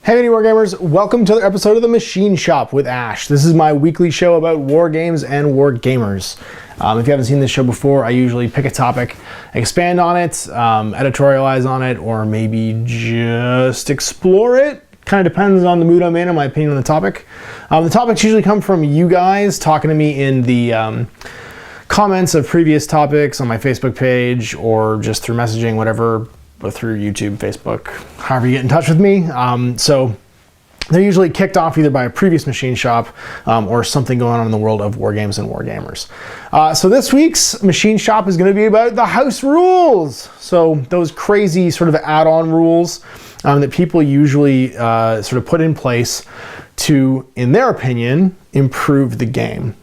Hey MiniWarGamers, welcome to another episode of the Machine Shop with Ash. This is my weekly show about war games and war gamers. If you haven't seen this show before, I usually pick a topic, expand on it, editorialize on it, or maybe just explore it. Kind of depends on the mood I'm in and my opinion on the topic. The topics usually come from you guys talking to me in the comments of previous topics on my Facebook page or just through messaging, whatever, or through YouTube, Facebook, however you get in touch with me. So they're usually kicked off either by a previous Machine Shop or something going on in the world of war games and war gamers. So this week's Machine Shop is going to be about the house rules. So those crazy sort of add-on rules that people usually sort of put in place to, in their opinion, improve the game.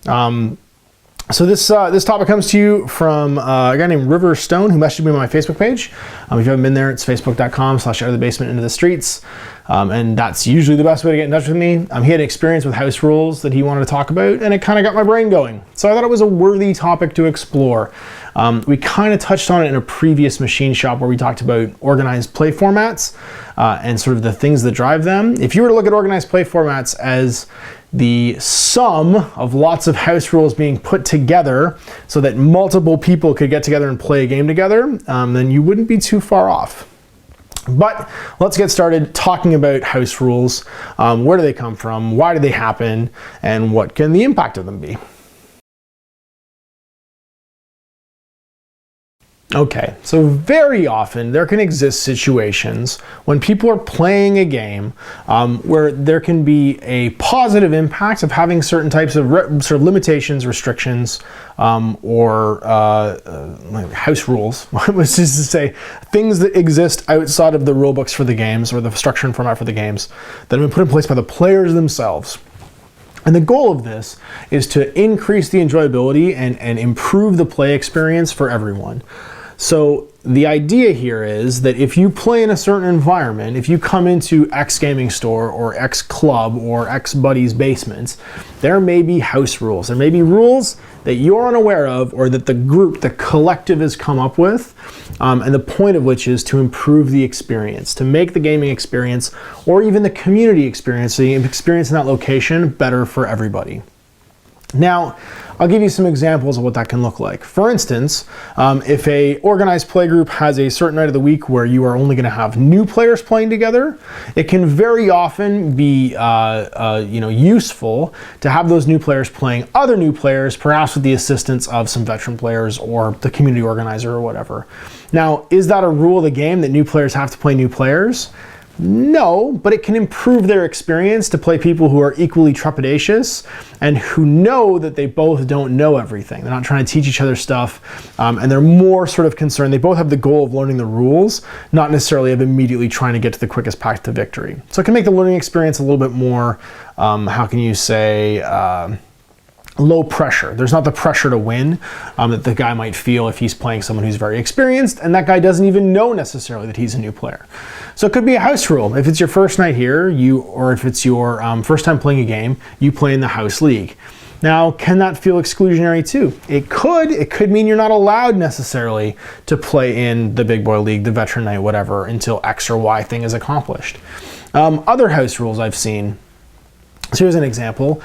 So this topic comes to you from a guy named Riverstone who messaged me on my Facebook page. If you haven't been there, it's facebook.com/out-of-the-basement into the streets. And that's usually the best way to get in touch with me. He had experience with house rules that he wanted to talk about, and it kind of got my brain going. So I thought it was a worthy topic to explore. We kind of touched on it in a previous Machine Shop where we talked about organized play formats and sort of the things that drive them. If you were to look at organized play formats as the sum of lots of house rules being put together so that multiple people could get together and play a game together, then you wouldn't be too far off. But let's get started talking about house rules. Where do they come from? Why do they happen? And what can the impact of them be? Okay, so very often there can exist situations when people are playing a game where there can be a positive impact of having certain types of sort of limitations, restrictions, or like house rules, which is to say things that exist outside of the rule books for the games or the structure and format for the games that have been put in place by the players themselves. And the goal of this is to increase the enjoyability and improve the play experience for everyone. So the idea here is that if you play in a certain environment, if you come into X gaming store or X club or X buddy's basement, there may be house rules. There may be rules that you're unaware of or that the group, the collective has come up with, and the point of which is to improve the experience, to make the gaming experience or even the community experience, the experience in that location, better for everybody. Now, I'll give you some examples of what that can look like. For instance, if a organized play group has a certain night of the week where you are only going to have new players playing together, it can very often be useful to have those new players playing other new players, perhaps with the assistance of some veteran players or the community organizer or whatever. Now, is that a rule of the game that new players have to play new players? No, but it can improve their experience to play people who are equally trepidatious and who know that they both don't know everything. They're not trying to teach each other stuff, and they're more sort of concerned. They both have the goal of learning the rules, not necessarily of immediately trying to get to the quickest path to victory. So it can make the learning experience a little bit more, how can you say, low pressure. There's not the pressure to win that the guy might feel if he's playing someone who's very experienced and that guy doesn't even know necessarily that he's a new player. So it could be a house rule. If it's your first night here, or if it's your first time playing a game, you play in the house league. Now, can that feel exclusionary too? It could. It could mean you're not allowed necessarily to play in the big boy league, the veteran night, whatever, until X or Y thing is accomplished. Other house rules I've seen. So here's an example.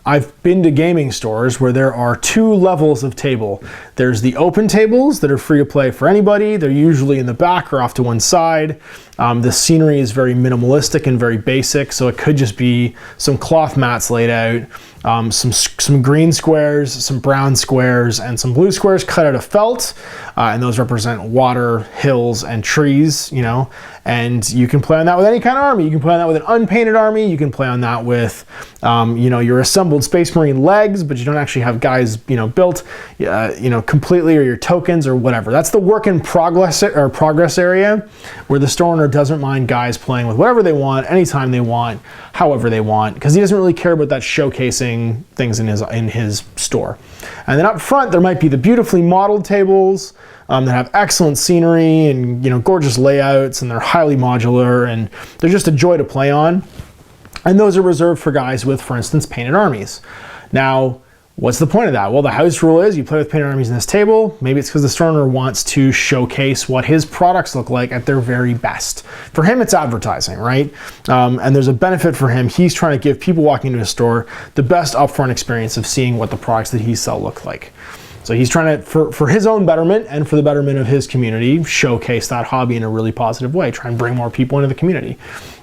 I've been to gaming stores where there are two levels of table. There's the open tables that are free to play for anybody. They're usually in the back or off to one side. The scenery is very minimalistic and very basic, so it could just be some cloth mats laid out, some green squares, some brown squares, and some blue squares cut out of felt, and those represent water, hills, and trees, and you can play on that with any kind of army. You can play on that with an unpainted army. You can play on that with, your assembled Space Marine legs, but you don't actually have guys, built, completely, or your tokens or whatever. That's the work in progress or progress area where the store owner doesn't mind guys playing with whatever they want, anytime they want, however they want, because he doesn't really care about that showcasing things in his store. And then up front, there might be the beautifully modeled tables that have excellent scenery and gorgeous layouts, and they're highly modular and they're just a joy to play on. And those are reserved for guys with, for instance, painted armies. Now, What's the point of that? Well, the house rule is you play with painted armies in this table. Maybe it's because the store owner wants to showcase what his products look like at their very best. For him, it's advertising, right? And there's a benefit for him. He's trying to give people walking into his store the best upfront experience of seeing what the products that he sells look like. So he's trying to, for his own betterment and for the betterment of his community, showcase that hobby in a really positive way, try and bring more people into the community.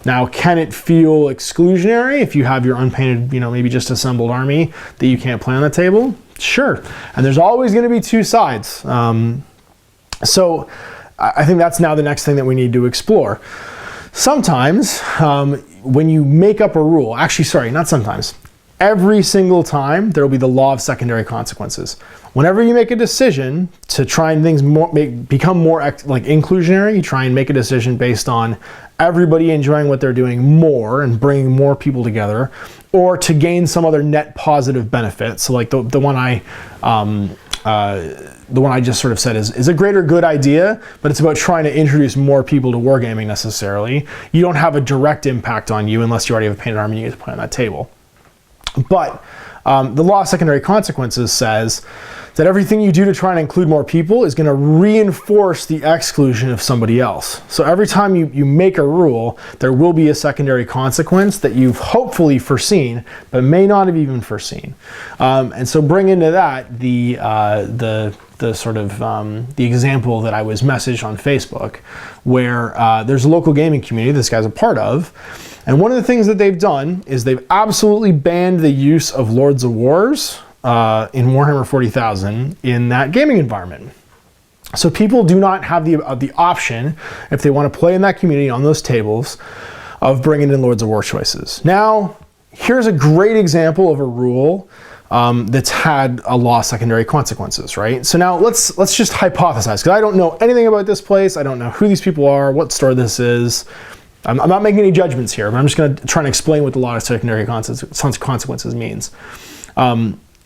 Now, can it feel exclusionary if you have your unpainted, maybe just assembled army that you can't play on the table? Sure. And there's always going to be two sides. So I think that's now the next thing that we need to explore. Sometimes when you make up a rule, actually, sorry, not sometimes, every single time there will be the law of secondary consequences. Whenever you make a decision to try and things become more inclusionary, you try and make a decision based on everybody enjoying what they're doing more and bringing more people together, or to gain some other net positive benefit. So like the one I just sort of said is a greater good idea, but it's about trying to introduce more people to wargaming necessarily. You don't have a direct impact on you unless you already have a painted army you get to play on that table. But the law of secondary consequences says that everything you do to try and include more people is going to reinforce the exclusion of somebody else. So every time you make a rule, there will be a secondary consequence that you've hopefully foreseen, but may not have even foreseen. And so bring into that the example that I was messaged on Facebook, where there's a local gaming community this guy's a part of. And one of the things that they've done is they've absolutely banned the use of Lords of Wars in Warhammer 40,000 in that gaming environment. So people do not have the option, if they want to play in that community on those tables, of bringing in Lords of War choices. Now, here's a great example of a rule that's had a law of secondary consequences, right? So now let's just hypothesize, because I don't know anything about this place. I don't know who these people are, what store this is. I'm not making any judgments here, but I'm just going to try and explain what the law of secondary consequences means.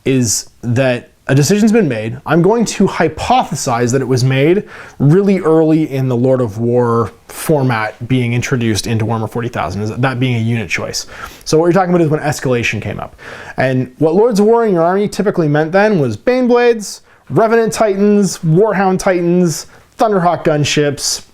Is that a decision's been made. I'm going to hypothesize that it was made really early in the Lord of War format being introduced into Warhammer 40,000, that being a unit choice. So what you're talking about is when escalation came up. And what Lords of War in your army typically meant then was Baneblades, Revenant Titans, Warhound Titans, Thunderhawk gunships,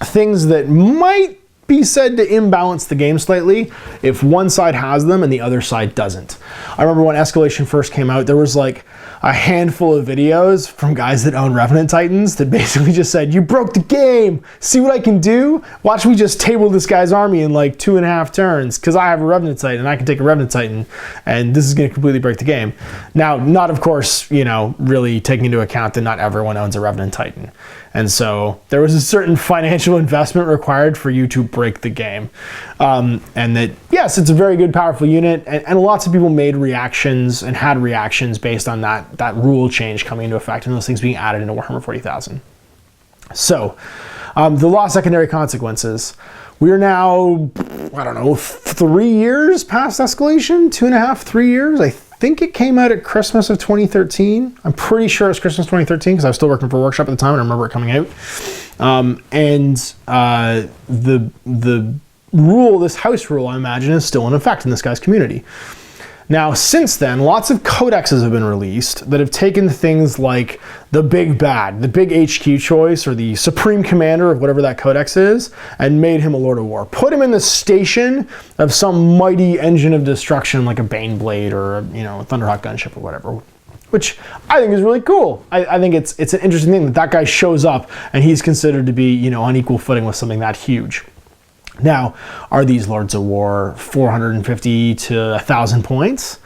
things that might be said to imbalance the game slightly if one side has them and the other side doesn't. I remember when Escalation first came out, there was like a handful of videos from guys that own Revenant Titans that basically just said, "You broke the game, see what I can do? Watch me just table this guy's army in like 2.5 turns because I have a Revenant Titan and I can take a Revenant Titan and this is going to completely break the game." Now, not of course, really taking into account that not everyone owns a Revenant Titan. And so there was a certain financial investment required for you to break the game. And that, yes, it's a very good, powerful unit. And lots of people made reactions and had reactions based on that rule change coming into effect and those things being added into Warhammer 40,000. So the law of secondary consequences. We are now, 3 years past escalation, 2.5, 3 years. I think it came out at Christmas of 2013. I'm pretty sure it was Christmas 2013 because I was still working for a workshop at the time and I remember it coming out. The rule, this house rule, I imagine, is still in effect in this guy's community. Now, since then, lots of codexes have been released that have taken things like the big bad, the big HQ choice, or the supreme commander of whatever that codex is, and made him a Lord of War. Put him in the station of some mighty engine of destruction like a Baneblade or a Thunderhawk gunship or whatever, which I think is really cool. I think it's an interesting thing that guy shows up and he's considered to be on equal footing with something that huge. Now, are these Lords of War 450 to 1,000 points?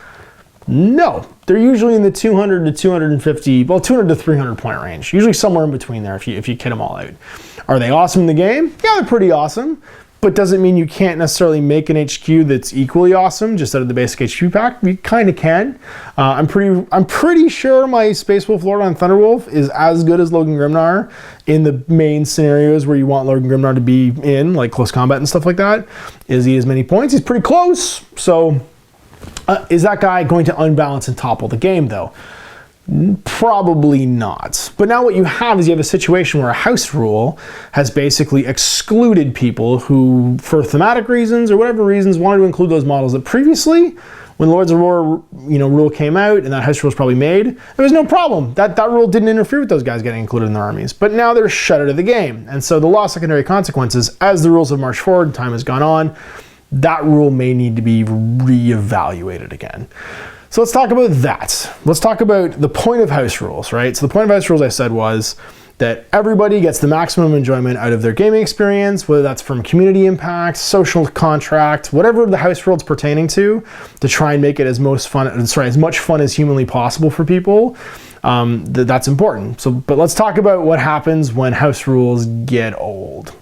No. They're usually in the 200 to 250, 200 to 300 point range. Usually somewhere in between there if you kit them all out. Are they awesome in the game? Yeah, they're pretty awesome. But doesn't mean you can't necessarily make an HQ that's equally awesome just out of the basic HQ pack. You kind of can. I'm pretty sure my Space Wolf Lord on Thunderwolf is as good as Logan Grimnar in the main scenarios where you want Logan Grimnar to be in, like close combat and stuff like that. Is he as many points? He's pretty close. So is that guy going to unbalance and topple the game though? Probably not. But now what you have is you have a situation where a house rule has basically excluded people who, for thematic reasons or whatever reasons, wanted to include those models that previously when Lords of War, rule came out and that house rule was probably made, there was no problem. That rule didn't interfere with those guys getting included in their armies. But now they're shut out of the game. And so the law of secondary consequences, as the rules have marched forward, time has gone on, that rule may need to be reevaluated again. So let's talk about that. Let's talk about the point of house rules, right? So the point of house rules, I said, was that everybody gets the maximum enjoyment out of their gaming experience, whether that's from community impact, social contract, whatever the house rule's pertaining to try and make it as much fun as humanly possible for people. That's important. But let's talk about what happens when house rules get old.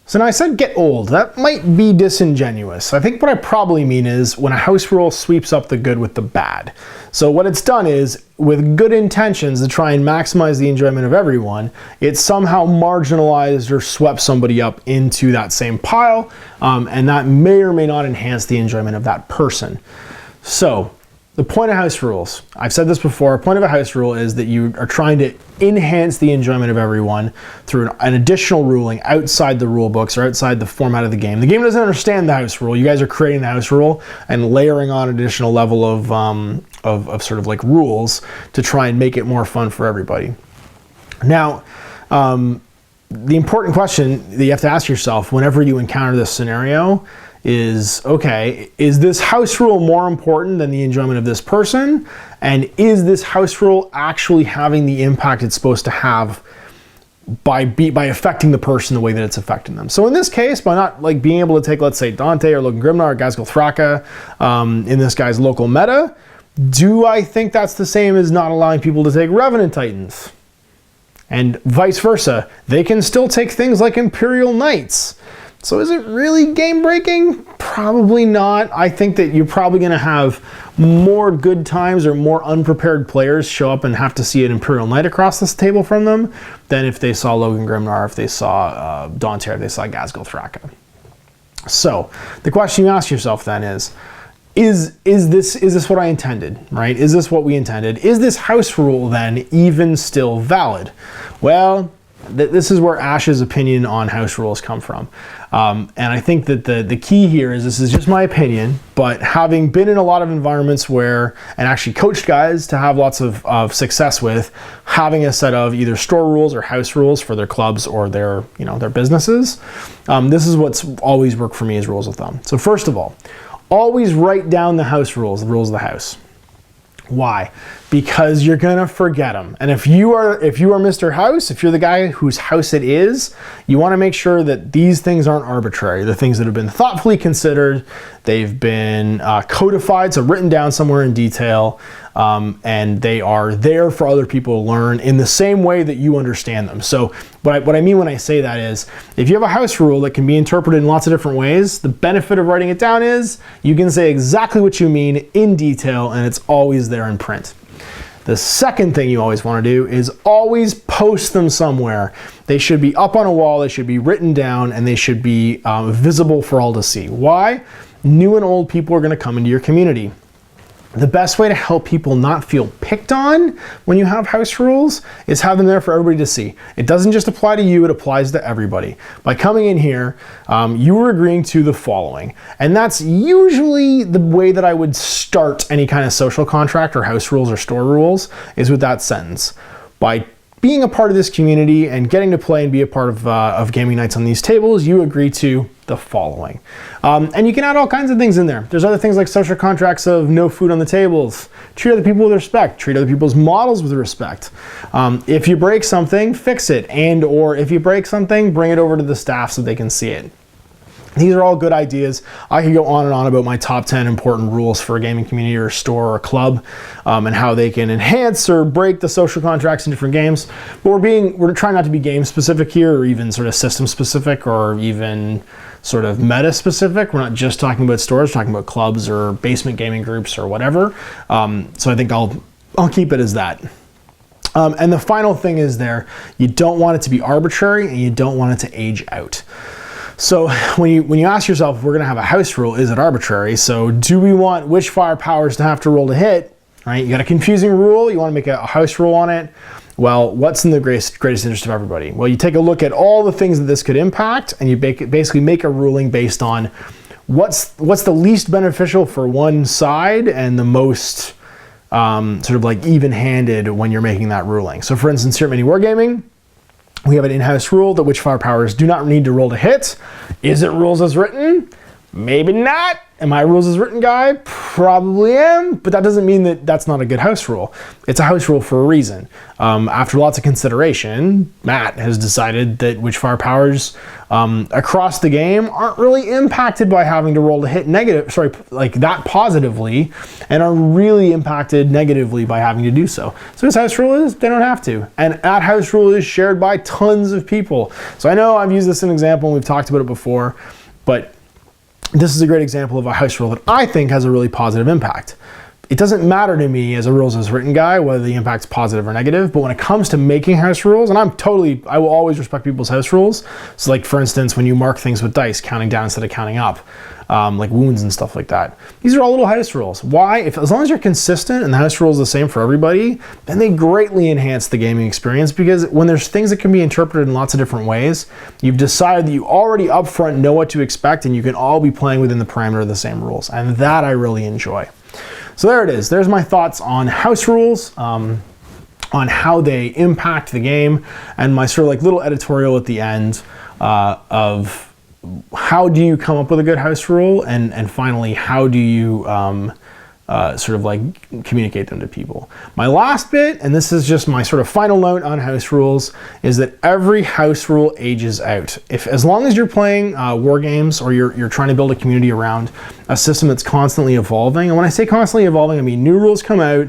So now I said get old. That might be disingenuous. I think what I probably mean is when a house rule sweeps up the good with the bad. So what it's done is, with good intentions to try and maximize the enjoyment of everyone, it somehow marginalized or swept somebody up into that same pile, and that may or may not enhance the enjoyment of that person. So the point of house rules, I've said this before, a point of a house rule is that you are trying to enhance the enjoyment of everyone through an additional ruling outside the rule books or outside the format of the game. The game doesn't understand the house rule. You guys are creating the house rule and layering on an additional level of sort of like rules to try and make it more fun for everybody. Now, the important question that you have to ask yourself whenever you encounter this scenario is, okay, is this house rule more important than the enjoyment of this person? And is this house rule actually having the impact it's supposed to have by affecting the person the way that it's affecting them? So in this case, by not being able to take, let's say, Dante or Logan Grimnar or Ghazghkull Thraka in this guy's local meta, do I think that's the same as not allowing people to take Revenant Titans? And vice versa, they can still take things like Imperial Knights. So is it really game breaking? Probably not. I think that you're probably going to have more good times or more unprepared players show up and have to see an Imperial Knight across this table from them than if they saw Logan Grimnar, if they saw Dante, if they saw Ghazghkull Thraka. So the question you ask yourself then is this what I intended, right? Is this what we intended? Is this house rule then even still valid? Well, this is where Ash's opinion on house rules come from. And I think that the key here is, this is just my opinion, but having been in a lot of environments where, and actually coached guys to have lots of success with, having a set of either store rules or house rules for their clubs or their businesses, this is what's always worked for me as rules of thumb. So first of all, always write down the house rules, the rules of the house. Why? Because you're gonna forget them. And if you are Mr. House, if you're the guy whose house it is, you want to make sure that these things aren't arbitrary. The things that have been thoughtfully considered, they've been codified, so written down somewhere in detail, and they are there for other people to learn in the same way that you understand them. So what I mean when I say that is, if you have a house rule that can be interpreted in lots of different ways, the benefit of writing it down is you can say exactly what you mean in detail, and it's always there in print. The second thing you always want to do is always post them somewhere. They should be up on a wall, they should be written down, and they should be visible for all to see. Why? New and old people are going to come into your community. The best way to help people not feel picked on when you have house rules is have them there for everybody to see. It doesn't just apply to you, it applies to everybody. By coming in here, you are agreeing to the following. And that's usually the way that I would start any kind of social contract or house rules or store rules, is with that sentence. By being a part of this community and getting to play and be a part of gaming nights on these tables, you agree to the following. And you can add all kinds of things in there. There's other things like social contracts of no food on the tables, treat other people with respect, treat other people's models with respect. If you break something, fix it. And or if you break something, bring it over to the staff so they can see it. These are all good ideas. I could go on and on about my top 10 important rules for a gaming community or store or club, and how they can enhance or break the social contracts in different games. But we're trying not to be game specific here, or even sort of system specific, or even sort of meta specific. We're not just talking about stores, we're talking about clubs or basement gaming groups or whatever. So I think I'll keep it as that. And the final thing is you don't want it to be arbitrary, and you don't want it to age out. So when you ask yourself, if we're going to have a house rule, is it arbitrary? So do we want which fire powers to have to roll to hit? Right? You got a confusing rule, you want to make a house rule on it. Well, what's in the greatest interest of everybody? Well, you take a look at all the things that this could impact, and you basically make a ruling based on what's the least beneficial for one side and the most sort of like even-handed when you're making that ruling. So for instance, here at MiniWarGaming, we have an in-house rule that witchfire powers do not need to roll to hit. Is it rules as written? Maybe not. Am I a rules as written guy? Probably am, but that doesn't mean that that's not a good house rule. It's a house rule for a reason. After lots of consideration, Matt has decided that witchfire powers across the game aren't really impacted by having to roll to hit like that positively, and are really impacted negatively by having to do so. So his house rule is they don't have to. And that house rule is shared by tons of people. So I know I've used this as an example and we've talked about it before, but this is a great example of a house rule that I think has a really positive impact. It doesn't matter to me as a rules as written guy whether the impact's positive or negative, but when it comes to making house rules, and I will always respect people's house rules. So like for instance, when you mark things with dice, counting down instead of counting up, like wounds and stuff like that. These are all little house rules. Why? As long as you're consistent and the house rule is the same for everybody, then they greatly enhance the gaming experience, because when there's things that can be interpreted in lots of different ways, you've decided that you already upfront know what to expect and you can all be playing within the parameter of the same rules. And that I really enjoy. So there it is. There's my thoughts on house rules, on how they impact the game, and my sort of like little editorial at the end of how do you come up with a good house rule, and finally, how do you sort of like communicate them to people. My last bit, and this is just my sort of final note on house rules, is that every house rule ages out. As long as you're playing war games, or you're trying to build a community around a system that's constantly evolving, and when I say constantly evolving, I mean new rules come out,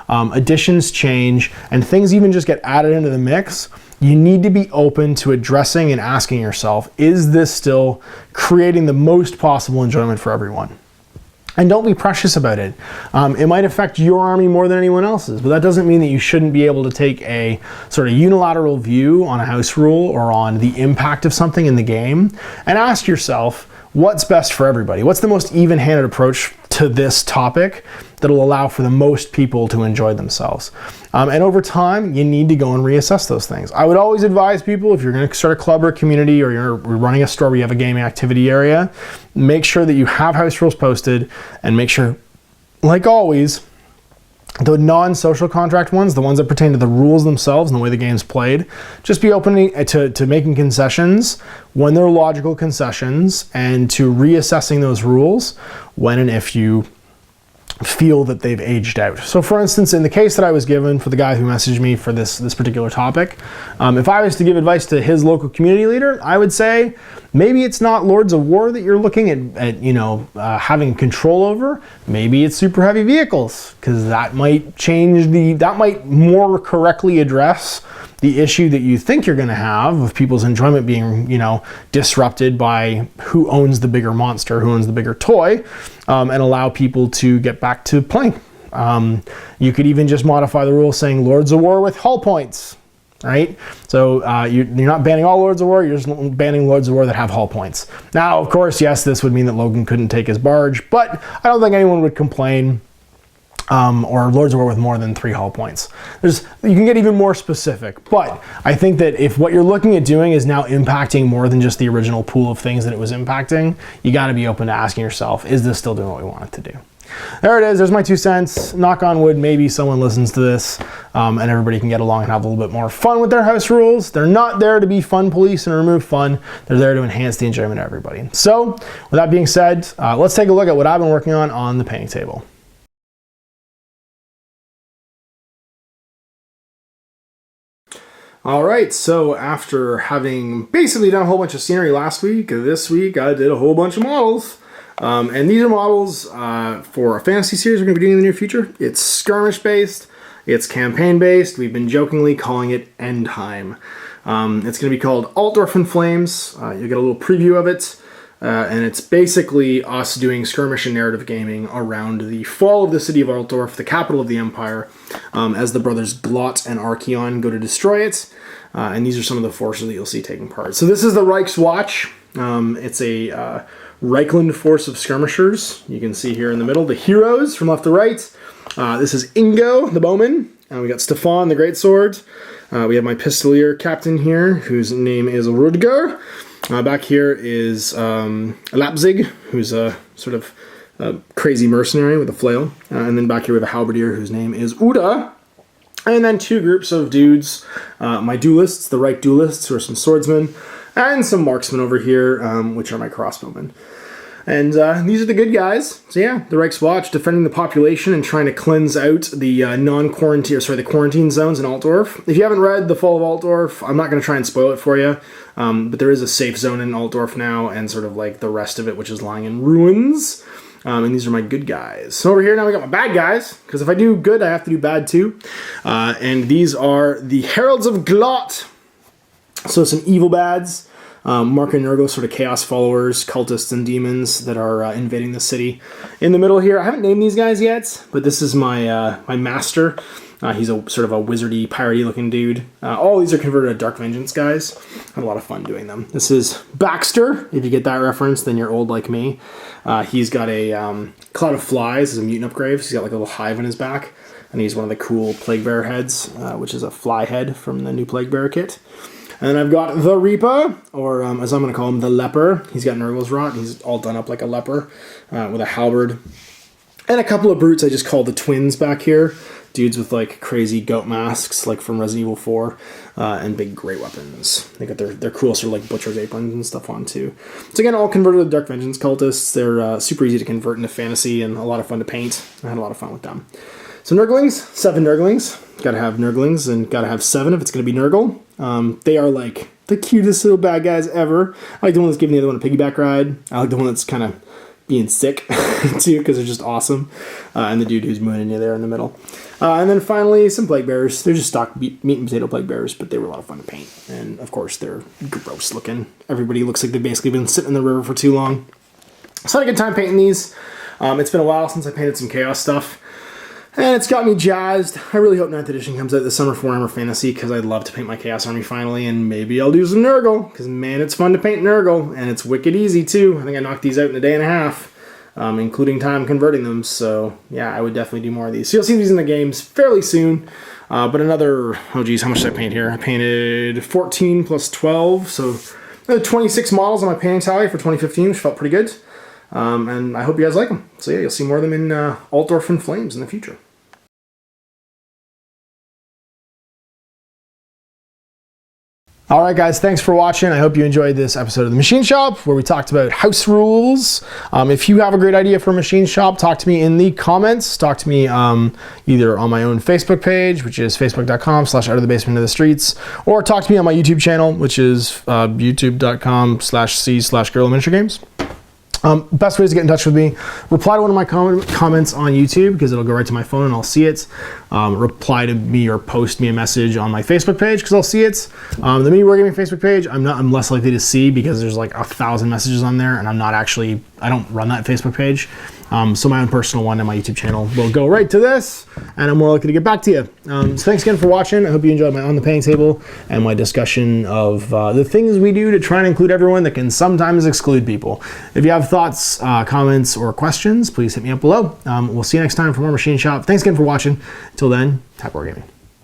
additions change, and things even just get added into the mix, you need to be open to addressing and asking yourself, is this still creating the most possible enjoyment for everyone? And don't be precious about it. It might affect your army more than anyone else's, but that doesn't mean that you shouldn't be able to take a sort of unilateral view on a house rule or on the impact of something in the game and ask yourself, what's best for everybody? What's the most even-handed approach to this topic that'll allow for the most people to enjoy themselves? And over time, you need to go and reassess those things. I would always advise people, if you're going to start a club or a community, or you're running a store where you have a gaming activity area, make sure that you have house rules posted, and make sure, like always, the non-social contract ones, the ones that pertain to the rules themselves and the way the game's played, just be open to making concessions when they're logical concessions, and to reassessing those rules when and if you feel that they've aged out. So for instance, in the case that I was given for the guy who messaged me for this particular topic, if I was to give advice to his local community leader, I would say maybe it's not Lords of War that you're looking at having control over. Maybe it's super heavy vehicles, because that might that might more correctly address the issue that you think you're going to have of people's enjoyment being, disrupted by who owns the bigger monster, who owns the bigger toy, and allow people to get back to playing. You could even just modify the rule saying Lords of War with hull points, right? So you're not banning all Lords of War, you're just banning Lords of War that have hull points. Now, of course, yes, this would mean that Logan couldn't take his barge, but I don't think anyone would complain. Or Lords of War with more than 3 hull points. You can get even more specific, but I think that if what you're looking at doing is now impacting more than just the original pool of things that it was impacting, you got to be open to asking yourself, is this still doing what we want it to do? There it is. There's my 2 cents. Knock on wood, maybe someone listens to this and everybody can get along and have a little bit more fun with their house rules. They're not there to be fun police and remove fun. They're there to enhance the enjoyment of everybody. So with that being said, let's take a look at what I've been working on the painting table. All right, so after having basically done a whole bunch of scenery last week, this week I did a whole bunch of models. And these are models for a fantasy series we're going to be doing in the near future. It's skirmish-based, it's campaign-based. We've been jokingly calling it Endtime. It's going to be called Altdorf in Flames. You'll get a little preview of it. And it's basically us doing skirmish and narrative gaming around the fall of the city of Altdorf, the capital of the Empire, as the brothers Glot and Archeon go to destroy it. And these are some of the forces that you'll see taking part. So this is the Reichswatch. It's a Reichland force of skirmishers. You can see here in the middle the heroes from left to right. This is Ingo, the bowman. We got Stefan, the Greatsword. We have my Pistolier captain here, whose name is Rudger. Back here is Lapzig, who's a sort of crazy mercenary with a flail. And then back here we have a Halberdier, whose name is Uda. And then two groups of dudes, my duelists, the Reich duelists, who are some swordsmen, and some marksmen over here, which are my crossbowmen. And these are the good guys. So yeah, the Reich's Watch, defending the population and trying to cleanse out the the quarantine zones in Altdorf. If you haven't read The Fall of Altdorf, I'm not going to try and spoil it for you, but there is a safe zone in Altdorf now, and sort of like the rest of it, which is lying in ruins. And these are my good guys. So over here now we got my bad guys, because if I do good, I have to do bad too. And these are the Heralds of Glot. So some evil bads. Mark and Nurgle, sort of chaos followers, cultists and demons that are invading the city. In the middle here, I haven't named these guys yet, but this is my my master. He's a sort of a wizardy, piratey looking dude. All these are converted to Dark Vengeance guys. Had a lot of fun doing them. This is Baxter. If you get that reference, then you're old like me. He's got a Cloud of Flies as a mutant upgrade. So he's got like a little hive on his back. And he's one of the cool Plague Bearer heads, which is a fly head from the new Plague Bearer kit. And then I've got the Reaper, or as I'm going to call him, the Leper. He's got Nurgle's Rot. He's all done up like a leper with a halberd. And a couple of brutes I just call the twins back here. Dudes with like crazy goat masks, like from Resident Evil 4, and big great weapons. They got their cool sort of like butcher's aprons and stuff on too. So again, all converted to Dark Vengeance cultists. They're super easy to convert into fantasy and a lot of fun to paint. I had a lot of fun with them. So Nurglings, 7 Nurglings. Gotta have Nurglings and gotta have 7 if it's gonna be Nurgle. They are like the cutest little bad guys ever. I like the one that's giving the other one a piggyback ride. I like the one that's kind of being sick too, because they're just awesome. And the dude who's mooning you there in the middle. And then finally, some Plague Bearers. They're just stock meat and potato Plague Bearers, but they were a lot of fun to paint. And of course, they're gross looking. Everybody looks like they've basically been sitting in the river for too long. So I had a good time painting these. It's been a while since I painted some Chaos stuff. And it's got me jazzed. I really hope 9th edition comes out this summer for Warhammer Fantasy, because I'd love to paint my Chaos Army finally, and maybe I'll do some Nurgle, because man, it's fun to paint Nurgle, and it's wicked easy too. I think I knocked these out in a day and a half, including time converting them, so yeah, I would definitely do more of these. So you'll see these in the games fairly soon, but another, oh geez, how much did I paint here? I painted 14 plus 12, so 26 models on my painting tally for 2015, which felt pretty good. And I hope you guys like them. So yeah, you'll see more of them in Altdorf and Flames in the future. Alright guys, thanks for watching. I hope you enjoyed this episode of the Machine Shop, where we talked about house rules. If you have a great idea for a machine shop, talk to me in the comments. Talk to me either on my own Facebook page, which is facebook.com/outofthebasement-of-the-streets, or talk to me on my YouTube channel, which is youtube.com/c/guerrillaminiaturegames. Best ways to get in touch with me: reply to one of my comments on YouTube, because it'll go right to my phone and I'll see it. Reply to me or post me a message on my Facebook page, because I'll see it. The MiniWarGaming Facebook page, I'm less likely to see, because there's like 1,000 messages on there, and I don't run that Facebook page. So my own personal one and my YouTube channel will go right to this, and I'm more likely to get back to you. So thanks again for watching. I hope you enjoyed my On the Painting Table and my discussion of the things we do to try and include everyone that can sometimes exclude people. If you have thoughts, comments, or questions, please hit me up below. We'll see you next time for more Machine Shop. Thanks again for watching. Until then, happy wargaming.